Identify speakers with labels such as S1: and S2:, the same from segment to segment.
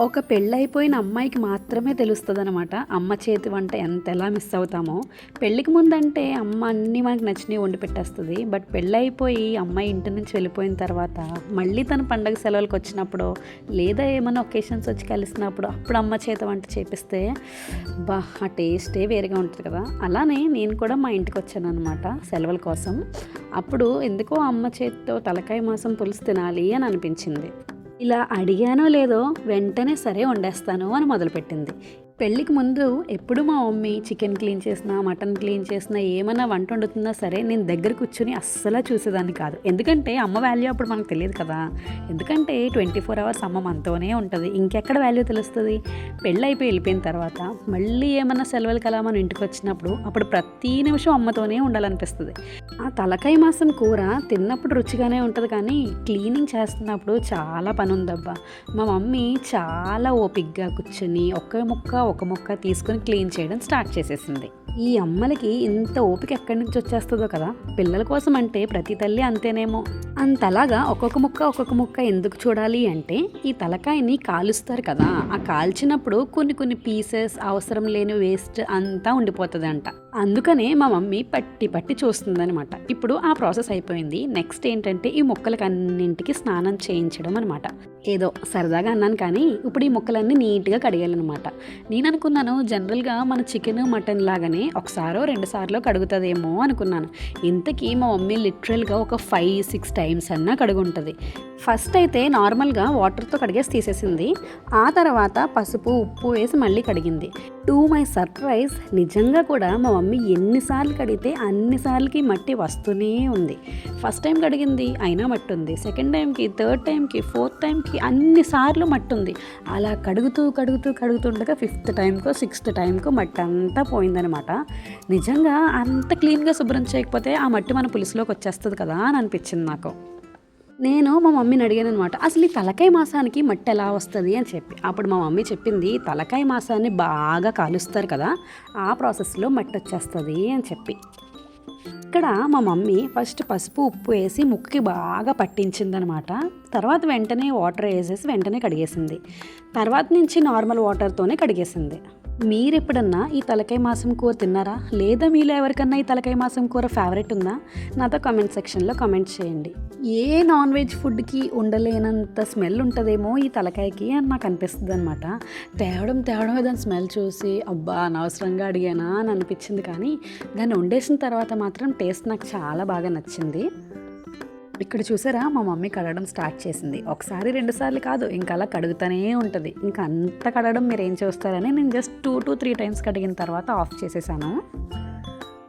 S1: ఒక పెళ్ళైపోయిన అమ్మాయికి మాత్రమే తెలుస్తుందనమాట అమ్మ చేతి వంట ఎలా మిస్ అవుతామో. పెళ్ళికి ముందంటే అమ్మ అన్నీ మనకు నచ్చినవి వండి పెట్టేస్తుంది. బట్ పెళ్ళైపోయి అమ్మాయి ఇంటి నుంచి వెళ్ళిపోయిన తర్వాత మళ్ళీ తన పండగ సెలవులకు వచ్చినప్పుడు లేదా ఏమైనా ఒకేషన్స్ వచ్చి కలిసినప్పుడు అప్పుడు అమ్మ చేతి వంట చేపిస్తే ఆ టేస్టే వేరేగా ఉంటుంది కదా. అలానే నేను కూడా మా ఇంటికి వచ్చాను అనమాట సెలవుల కోసం. అప్పుడు ఎందుకో అమ్మ చేతితో తలకాయ మాసం పులుసు తినాలి అని అనిపించింది. ఇలా అడిగానో లేదో వెంటనే సరే వండేస్తాను అని మొదలుపెట్టింది. పెళ్ళికి ముందు ఎప్పుడు మా మమ్మీ చికెన్ క్లీన్ చేసినా మటన్ క్లీన్ చేసినా ఏమైనా వంట వండుతున్నా సరే నేను దగ్గర కూర్చుని అస్సలు చూసేదాన్ని కాదు. ఎందుకంటే అమ్మ వాల్యూ అప్పుడు మనకు తెలియదు కదా. ఎందుకంటే 24 hours అమ్మ మనతోనే ఉంటుంది, ఇంకెక్కడ వాల్యూ తెలుస్తుంది. పెళ్ళి అయిపోయి వెళ్ళిపోయిన తర్వాత మళ్ళీ ఏమైనా సెలవులకి అలా మనం ఇంటికి వచ్చినప్పుడు అప్పుడు ప్రతి నిమిషం అమ్మతోనే ఉండాలనిపిస్తుంది. ఆ తలకాయ మాసం కూర తిన్నప్పుడు రుచిగానే ఉంటుంది, కానీ క్లీనింగ్ చేస్తున్నప్పుడు చాలా పని ఉందబ్బా. మా మమ్మీ చాలా ఓపిక్గా కూర్చొని ఒక ముక్క తీసుకొని క్లీన్ చేయడం స్టార్ట్ చేసేసింది. ఈ అమ్మలకి ఇంత ఓపిక ఎక్కడి నుంచి వచ్చేస్తుందో కదా. పిల్లల కోసం అంటే ప్రతి తల్లి అంతేనేమో. అంతలాగా ఒక్కొక్క ముక్క ఎందుకు చూడాలి అంటే ఈ తలకాయని కాలుస్తారు కదా, ఆ కాల్చినప్పుడు కొన్ని పీసెస్ అవసరం లేని వేస్ట్ అంతా ఉండిపోతుంది అంట. అందుకనే మా మమ్మీ పట్టి చూస్తుందనమాట. ఇప్పుడు ఆ ప్రాసెస్ అయిపోయింది. నెక్స్ట్ ఏంటంటే ఈ ముక్కలకి అన్నింటికి స్నానం చేయించడం అనమాట. ఏదో సరదాగా అన్నాను, కానీ ఇప్పుడు ఈ ముక్కలన్నీ నీట్గా కడిగాలన్నమాట. నేను అనుకున్నాను జనరల్గా మన చికెన్ మటన్ లాగానే ఒకసారో 2 సార్లు కడుగుతుందేమో అనుకున్నాను. ఇంతకీ మా మమ్మీ లిటరల్గా ఒక 5-6 టైమ్స్ అన్నా కడుగుంటుంది. ఫస్ట్ అయితే నార్మల్గా వాటర్తో కడిగేసి తీసేసింది. ఆ తర్వాత పసుపు ఉప్పు వేసి మళ్ళీ కడిగింది. టు మై సర్ప్రైజ్ నిజంగా కూడా మా మమ్మీ ఎన్నిసార్లు కడిగితే అన్నిసార్లకి మట్టి వస్తూనే ఉంది. ఫస్ట్ టైం కడిగింది అయినా మట్టి ఉంది, సెకండ్ టైంకి, థర్డ్ టైంకి, ఫోర్త్ టైంకి అన్నిసార్లు మట్టి ఉంది. అలా కడుగుతుండగా 5th టైంకో 6th టైంకో మట్టి అంతా పోయిందనమాట. నిజంగా అంత క్లీన్గా శుభ్రం చేయకపోతే ఆ మట్టి మన పులుసులోకి వచ్చేస్తుంది కదా అని అనిపించింది నాకు. నేను మా మమ్మీని అడిగాను అనమాట, అసలు ఈ తలకాయ మాసానికి మట్టి ఎలా వస్తుంది అని చెప్పి. అప్పుడు మా మమ్మీ చెప్పింది, తలకాయ మాసాన్ని బాగా కాలుస్తారు కదా, ఆ ప్రాసెస్లో మట్టి వచ్చేస్తుంది అని చెప్పి. ఇక్కడ మా మమ్మీ ఫస్ట్ పసుపు ఉప్పు వేసి ముక్కుకి బాగా పట్టించిందనమాట. తర్వాత వెంటనే వాటర్ వేసేసి వెంటనే కడిగేసింది. తర్వాత నుంచి నార్మల్ వాటర్తోనే కడిగేసింది. మీరు ఎప్పుడన్నా ఈ తలకాయ మాసం కూర తిన్నారా? లేదా మీలో ఎవరికన్నా ఈ తలకాయ మాసం కూర ఫేవరెట్ ఉందా? నాతో కామెంట్ సెక్షన్లో కామెంట్ చేయండి. ఏ నాన్ వెజ్ ఫుడ్కి ఉండలేనంత స్మెల్ ఉంటుందేమో ఈ తలకాయకి అని నాకు అనిపిస్తుంది అనమాట. తేవడం దాని స్మెల్ చూసి అబ్బా అనవసరంగా అడిగానా అని అనిపించింది, కానీ దాన్ని వండేసిన తర్వాత మాత్రం టేస్ట్ నాకు చాలా బాగా నచ్చింది. ఇక్కడ చూసారా మా మమ్మీ కడగడం స్టార్ట్ చేసింది. 1-2 సార్లు కాదు, ఇంకా అలా కడుగుతూనే ఉంటుంది. ఇంకా అంత కడగడం మీరు ఏం చూస్తారని నేను జస్ట్ 2-3 టైమ్స్ కడిగిన తర్వాత ఆఫ్ చేసేసాను.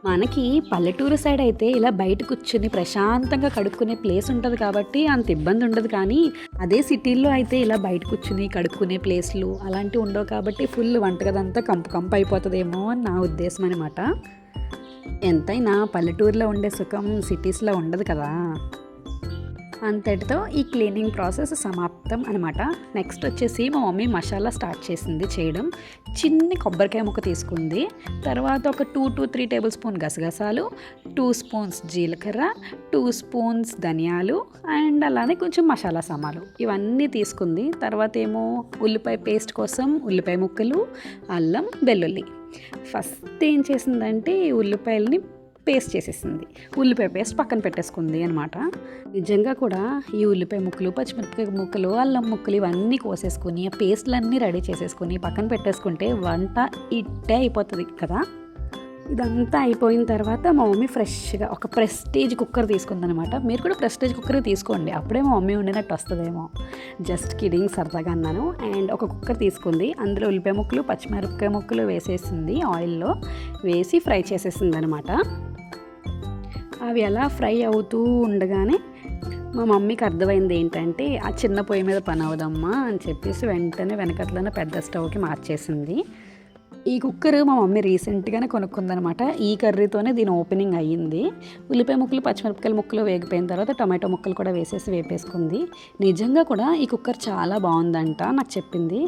S1: మనకి పల్లెటూరు సైడ్ అయితే ఇలా బయట కూర్చుని ప్రశాంతంగా కడుక్కునే ప్లేస్ ఉంటుంది కాబట్టి అంత ఇబ్బంది ఉండదు, కానీ అదే సిటీల్లో అయితే ఇలా బయట కూర్చుని కడుక్కునే ప్లేస్లు అలాంటివి ఉండవు కాబట్టి ఫుల్ వంటగదంతా కంపు అయిపోతుందేమో అని నా ఉద్దేశం అనమాట. ఎంతైనా పల్లెటూరులో ఉండే సుఖం సిటీస్లో ఉండదు కదా. అంతటితో ఈ క్లీనింగ్ ప్రాసెస్ సమాప్తం అనమాట. నెక్స్ట్ వచ్చేసి మా మమ్మీ మసాలా స్టార్ట్ చేసింది చేయడం. చిన్ని కొబ్బరికాయ ముక్క తీసుకుంది. తర్వాత ఒక 2-3 టేబుల్ స్పూన్ గసగసాలు, 2 స్పూన్స్ జీలకర్ర, 2 స్పూన్స్ ధనియాలు అండ్ అలానే కొంచెం మసాలా సామాలు ఇవన్నీ తీసుకుంది. తర్వాత ఏమో ఉల్లిపాయ పేస్ట్ కోసం ఉల్లిపాయ ముక్కలు, అల్లం, వెల్లుల్లి. ఫస్ట్ ఏం చేసిందంటే ఈ ఉల్లిపాయలని పేస్ట్ చేసేసింది. ఉల్లిపాయ పేస్ట్ పక్కన పెట్టేసుకుంది అనమాట. నిజంగా కూడా ఈ ఉల్లిపాయ ముక్కలు, పచ్చిమిరపకాయ ముక్కలు, అల్లం ముక్కలు ఇవన్నీ కోసేసుకొని ఆ పేస్ట్లన్నీ రెడీ చేసేసుకొని పక్కన పెట్టేసుకుంటే వంట ఇట్టే అయిపోతుంది కదా. ఇదంతా అయిపోయిన తర్వాత మా మమ్మీ ఫ్రెష్గా ఒక ప్రెస్టేజ్ కుక్కర్ తీసుకుందనమాట. మీరు కూడా ప్రెస్టేజ్ కుక్కర్ తీసుకోండి, అప్పుడే మా మమ్మీ వండినట్టు వస్తుందేమో. జస్ట్ కిడింగ్ సరదాగా అన్నాను. అండ్ ఒక కుక్కర్ తీసుకుంది. అందులో ఉల్లిపాయ ముక్కలు, పచ్చిమిరపకాయ ముక్కలు వేసేసింది. ఆయిల్లో వేసి ఫ్రై చేసేసింది అనమాట. అవి అలా ఫ్రై అవుతూ ఉండగానే మా మమ్మీకి అర్థమైంది ఏంటంటే ఆ చిన్న పొయ్యి మీద పని అవదమ్మా అని చెప్పేసి వెంటనే వెనకట్లనే పెద్ద స్టవ్కి మార్చేసింది. ఈ కుక్కర్ మా మమ్మీ రీసెంట్గానే కొనుక్కుందనమాట. ఈ కర్రీతోనే దీని ఓపెనింగ్ అయ్యింది. ఉల్లిపాయ ముక్కలు, పచ్చిమిరపకాయల ముక్కలు వేగిపోయిన తర్వాత టమాటో ముక్కలు కూడా వేపేసుకుంది. నిజంగా కూడా ఈ కుక్కర్ చాలా బాగుందంట నాకు చెప్పింది.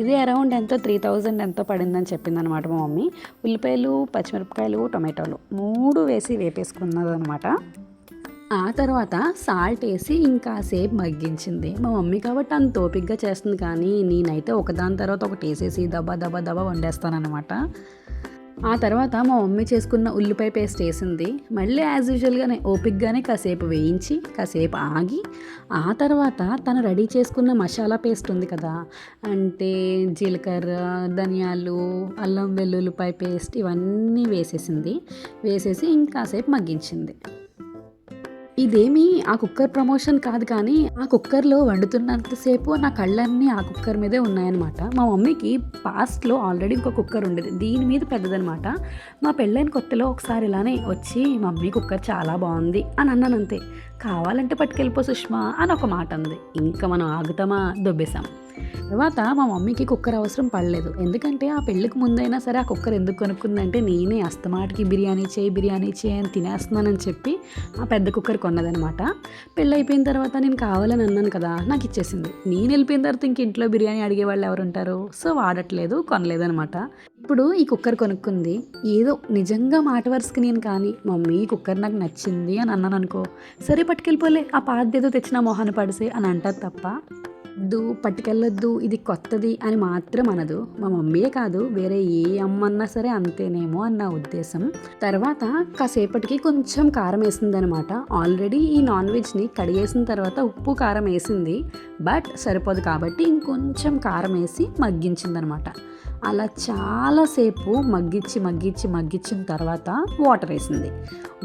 S1: ఇది అరౌండ్ ఎంతో 3000 ఎంతో పడిందని చెప్పింది అనమాట మా మమ్మీ. ఉల్లిపాయలు, పచ్చిమిరపకాయలు, టమాటోలు 3 వేసి వేపేసుకున్నదనమాట. ఆ తర్వాత సాల్ట్ వేసి ఇంకాసేపు మగ్గించింది. మా మమ్మీ కాబట్టి అంత ఓపికగా చేస్తుంది, కానీ నేనైతే ఒకదాని తర్వాత ఒకటి వేసేసి దబా దబా దబా వండేస్తానన్నమాట. ఆ తర్వాత మా మమ్మీ చేసుకున్న ఉల్లిపాయ పేస్ట్ వేసింది. మళ్ళీ యాజ్ యూజువల్గానే ఓపిక్గానే కాసేపు వేయించి కాసేపు ఆగి ఆ తర్వాత తను రెడీ చేసుకున్న మసాలా పేస్ట్ ఉంది కదా, అంటే జీలకర్ర, ధనియాలు, అల్లం వెల్లుల్లిపాయ పేస్ట్ ఇవన్నీ వేసేసి ఇంకాసేపు మగ్గించింది. ఇదేమీ ఆ కుక్కర్ ప్రమోషన్ కాదు, కానీ ఆ కుక్కర్లో వండుతున్నంతసేపు నా కళ్ళన్నీ ఆ కుక్కర్ మీదే ఉన్నాయన్నమాట. మా మమ్మీకి పాస్ట్లో ఆల్రెడీ ఇంకో కుక్కర్ ఉండేది, దీని మీద పెద్దదనమాట. మా పెళ్ళైన కొత్తలో ఒకసారి ఇలానే వచ్చి మమ్మీ కుక్కర్ చాలా బాగుంది అని అన్నాను అంతే. కావాలంటే పట్టుకెళ్ళిపో సుష్మా అని ఒక మాట అంది. ఇంకా మనం ఆగుతామా, దొబ్బేశాం. తర్వాత మా మమ్మీకి కుక్కర్ అవసరం పడలేదు, ఎందుకంటే ఆ పెళ్ళికి ముందైనా సరే ఆ కుక్కర్ ఎందుకు కొనుక్కుందంటే నేనే అస్తమాటికి బిర్యానీ చేయి అని తినేస్తున్నానని చెప్పి ఆ పెద్ద కుక్కర్ కొన్నదనమాట. పెళ్ళి అయిపోయిన తర్వాత నేను కావాలని అన్నాను కదా, నాకు ఇచ్చేసింది. నేను వెళ్ళిపోయిన తర్వాత ఇంక ఇంట్లో బిర్యానీ అడిగే వాళ్ళు ఎవరు ఉంటారు, సో వాడట్లేదు, కొనలేదు అనమాట. ఇప్పుడు ఈ కుక్కర్ కొనుక్కుంది. ఏదో నిజంగా మాట వరుసకి నేను కానీ మమ్మీ ఈ కుక్కర్ నాకు నచ్చింది అని అన్నాను అనుకో, సరే పట్టుకెళ్ళిపోలే ఆ పాతదేదో తెచ్చిన మొహాన పడిసే అని అంటారు తప్ప పట్టుకెళ్ళొద్దు ఇది కొత్తది అని మాత్రం అనదు. మా మమ్మీయే కాదు, వేరే ఏ అమ్మన్నా సరే అంతేనేమో అని నా ఉద్దేశం. తర్వాత కాసేపటికి కొంచెం కారం వేసిందనమాట. ఆల్రెడీ ఈ నాన్ వెజ్ని కడిగేసిన తర్వాత ఉప్పు కారం వేసింది, బట్ సరిపోదు కాబట్టి ఇంకొంచెం కారం వేసి మగ్గించిందనమాట. అలా చాలాసేపు మగ్గించిన తర్వాత వాటర్ వేసింది.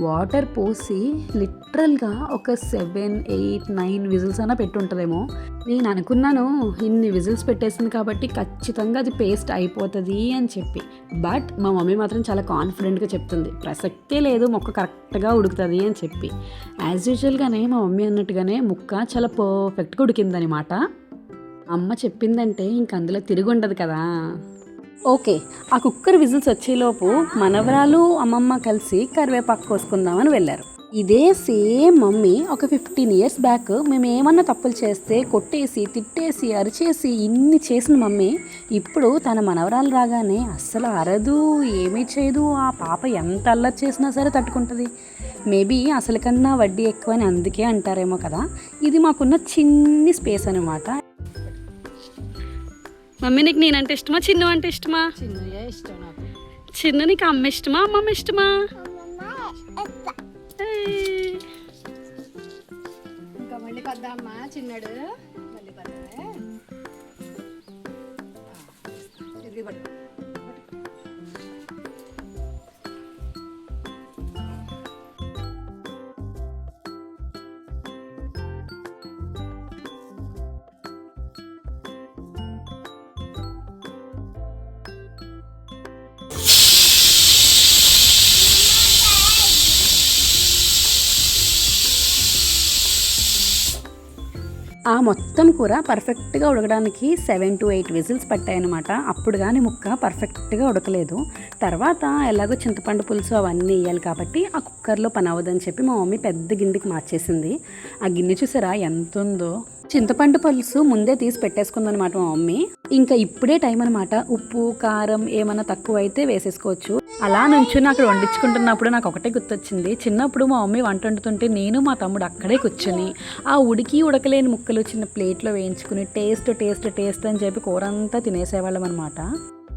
S1: వాటర్ పోసి లిటరల్గా ఒక 7, 8, 9 విజిల్స్ అయినా పెట్టుంటుందేమో. నేను అనుకున్నాను ఇన్ని విజిల్స్ పెట్టేసింది కాబట్టి ఖచ్చితంగా అది పేస్ట్ అయిపోతుంది అని చెప్పి, బట్ మా మమ్మీ మాత్రం చాలా కాన్ఫిడెంట్గా చెప్తుంది ప్రసక్తే లేదు, ముక్క కరెక్ట్గా ఉడుకుతుంది అని చెప్పి. యాజ్ యూజువల్గానే మా మమ్మీ అన్నట్టుగానే ముక్క చాలా పర్ఫెక్ట్గా ఉడికిందనమాట. అమ్మ చెప్పిందంటే ఇంక అందులో తిరిగి ఉండదు కదా. ఓకే, ఆ కుక్కర్ విజిల్స్ వచ్చేలోపు మనవరాలు అమ్మమ్మ కలిసి కరివేపాకు కోసుకుందామని వెళ్ళారు. ఇదే సేమ్ మమ్మీ ఒక 15 years బ్యాక్ మేము ఏమన్నా తప్పులు చేస్తే కొట్టేసి తిట్టేసి అరిచేసి ఇన్ని చేసిన మమ్మీ ఇప్పుడు తన మనవరాలు రాగానే అస్సలు అరదు, ఏమీ చేయదు. ఆ పాప ఎంత అల్లరి చేసినా సరే తట్టుకుంటుంది. మేబీ అసలు కన్నా వడ్డీ ఎక్కువ అని అందుకే అంటారేమో కదా. ఇది మాకున్న చిన్ని స్పేస్ అనమాట. మమ్మీ నీకు నేనంటే ఇష్టమా, చిన్న అంటే ఇష్టమా?
S2: చిన్నయే ఇష్టం నాకు.
S1: చిన్న నీకు అమ్మ ఇష్టమా, అమ్మమ్మ ఇష్టమా?
S2: ఇంకా మళ్ళీ పద్దామ్మా చిన్నడు మళ్ళీ పద్దా తిరిగి పడు.
S1: ఆ మొత్తం కూర పర్ఫెక్ట్గా ఉడకడానికి 7 to 8 విజిల్స్ పట్టాయన్నమాట. అప్పుడు కానీ ముక్క పర్ఫెక్ట్గా ఉడకలేదు. తర్వాత ఎలాగో చింతపండు పులుసు అవన్నీ వేయాలి కాబట్టి ఆ కుక్కర్లో పని అవ్వదని చెప్పి మా మమ్మీ పెద్ద గిన్నెకి మార్చేసింది. ఆ గిన్నె చూసారా ఎంత ఉందో. చింతపండు పులుసు ముందే తీసి పెట్టేసుకుందనమాట మా మమ్మీ. ఇంకా ఇప్పుడే టైం అనమాట. ఉప్పు కారం ఏమైనా తక్కువ అయితే వేసేసుకోవచ్చు. అలా నుంచుని అక్కడ వండించుకుంటున్నప్పుడు నాకు ఒకటే గుర్తొచ్చింది. చిన్నప్పుడు మా మమ్మీ వంట వండుతుంటే నేను మా తమ్ముడు అక్కడే కూర్చొని ఆ ఉడకలేని ముక్కలు చిన్న ప్లేట్లో వేయించుకుని టేస్ట్ అని చెప్పి కూర అంతా తినేసేవాళ్ళం అనమాట.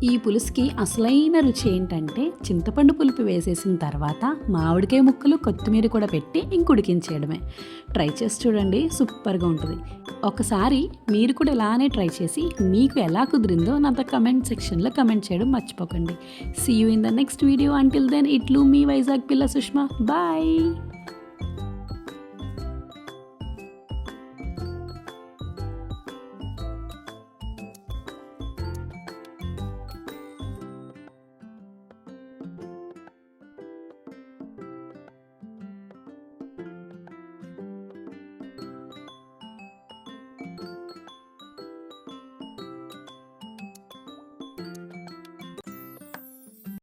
S1: ఈ పులుసుకి అసలైన రుచి ఏంటంటే చింతపండు పులుపు వేసేసిన తర్వాత మామిడికాయ ముక్కలు కొత్తిమీర కూడా పెట్టి ఇంకుడికించేయడమే. ట్రై చేసి చూడండి, సూపర్గా ఉంటుంది. ఒకసారి మీరు కూడా ఇలానే ట్రై చేసి మీకు ఎలా కుదిరిందో నాతో కమెంట్ సెక్షన్లో కమెంట్ చేయడం మర్చిపోకండి. See you in the next video. Until then ఇట్లు మీ వైజాగ్ పిల్ల సుష్మా. బాయ్.